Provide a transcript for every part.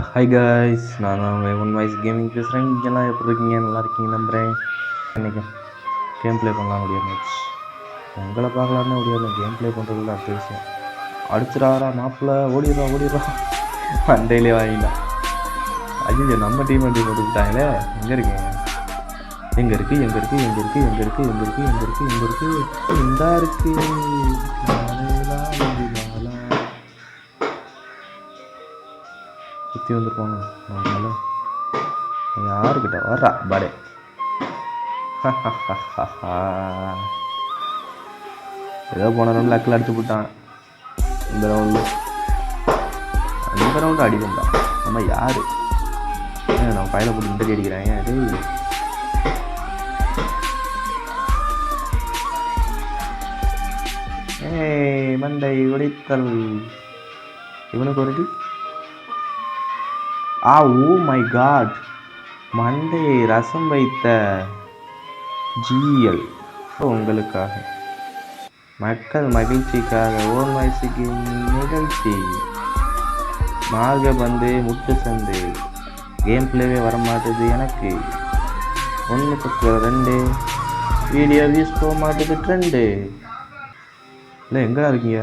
Hi guys, நான் தான் உங்கள் ஒன் வாய்ஸ் கேமிங் பேசுகிறேன். இங்கெல்லாம் எப்படி இருக்கீங்க? நல்லா இருக்கீங்க நம்புகிறேன். இன்றைக்கி கேம் ப்ளே பண்ணலாம் முடியாது. உங்களை பார்க்கலான்னு முடியாது. கேம் ப்ளே பண்ணுறதுல அடுத்த விஷயம். அடிச்சிடாரா மாப்பிள்ள, ஓடிடுறா மண்டையிலே வாங்கிட்டா. ஐயோ, நம்ம டீம் வண்டி போட்டு விட்டாங்களே. எங்கே இருக்கீங்க? எங்கே இருக்குது இந்தா இருக்குது. சுற்றி வந்துருப்பாங்க. அதனால யாருக்கிட்ட வர்றா பாடே. ஏதோ போன ரவுண்டில் லக்கில் அடிச்சு போட்டான். இந்த ரவுண்டு அடிக்கும்டா. நம்ம யார் நம்ம பையில போட்டு இன்டர்வியூ அடிக்கிறாங்க. டேய், மண்டை உடைத்தல். இவனுக்கு ஒரு ஓ மை காட், மண்டையை ரசம் வைத்த ஜிஎல் உங்களுக்காக, மக்கள் மகிழ்ச்சிக்காக ஓன் வயசுக்கு நிகழ்ச்சி. மார்க பந்து முட்டு சந்து. கேம் பிளேவே வரமாட்டுது எனக்கு. 1-2 வீடியோ வியூஸ் போக மாட்டுது ட்ரெண்டு. இல்லை, எங்கடா இருக்கீங்க?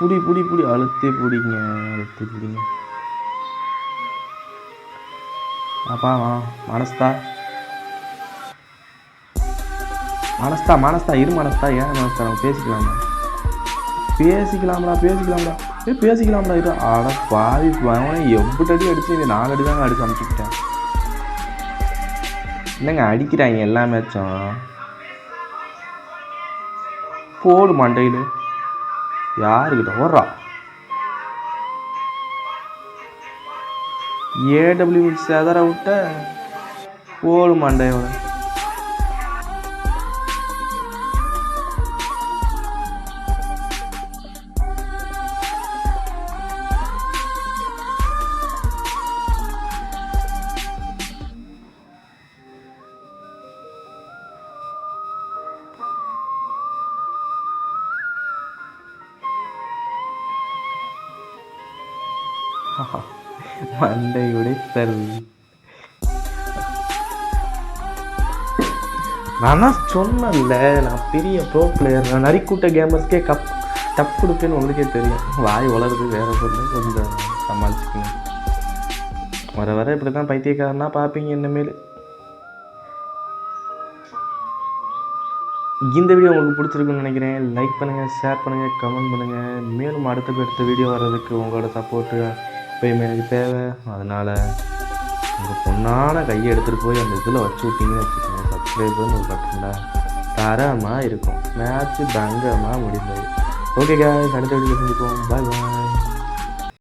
புடி அழுத்தி பிடிங்க. அப்பா மனஸ்தா இரு மனஸ்தா. ஏன் மனஸ்தா, நம்ம பேசிக்கலாம்டா இரு. ஆட பாவி, அவனை எப்படி அடி அடிச்சு 4 அடி தாங்க அடிச்சு அனுப்பிச்சுக்கிட்டேன். இல்லைங்க, அடிக்கிறாங்க எல்லா மேட்சும். போடு மண்டையில். யாருக்கிட்ட ஓடுறா? ஏடபிள்யூ செதற விட்ட. போடு மண்டையோட. மண்டை உடைத்தல். நான் தான் சொன்னேன்ல, நான் பெரிய ப்ரோ பிளேயர். நான் நரிக்கூட்ட கேமர்ஸ்க்கே டப் கொடுப்பேன்னு உங்களுக்கே தெரியும். வாய் வளருது, வேற சொல்லு. கொஞ்சம் சமாளிச்சுக்கணும். வர இப்படி தான் பைத்தியக்காரனா பார்ப்பீங்க இனிமேல். இந்த வீடியோ உங்களுக்கு பிடிச்சிருக்குன்னு நினைக்கிறேன். லைக் பண்ணுங்கள், ஷேர் பண்ணுங்கள், கமெண்ட் பண்ணுங்கள். மேலும் அடுத்த வீடியோ வர்றதுக்கு உங்களோட சப்போர்ட்டு எப்பயுமே எனக்கு தேவை. அதனால் உங்கள் பொண்ணான கையை எடுத்துகிட்டு போய் அந்த இதில் வச்சு விட்டீங்கன்னு வச்சுக்கோங்க. சப்ஸ்கிரைபர்னு ஒரு பட்டன்டா தரமாக இருக்கும். மேட்ச்சு பங்கமாக முடிந்தது. ஓகே காய்ஸ், அடுத்த வீடியோ செஞ்சுப்போம். பாய்.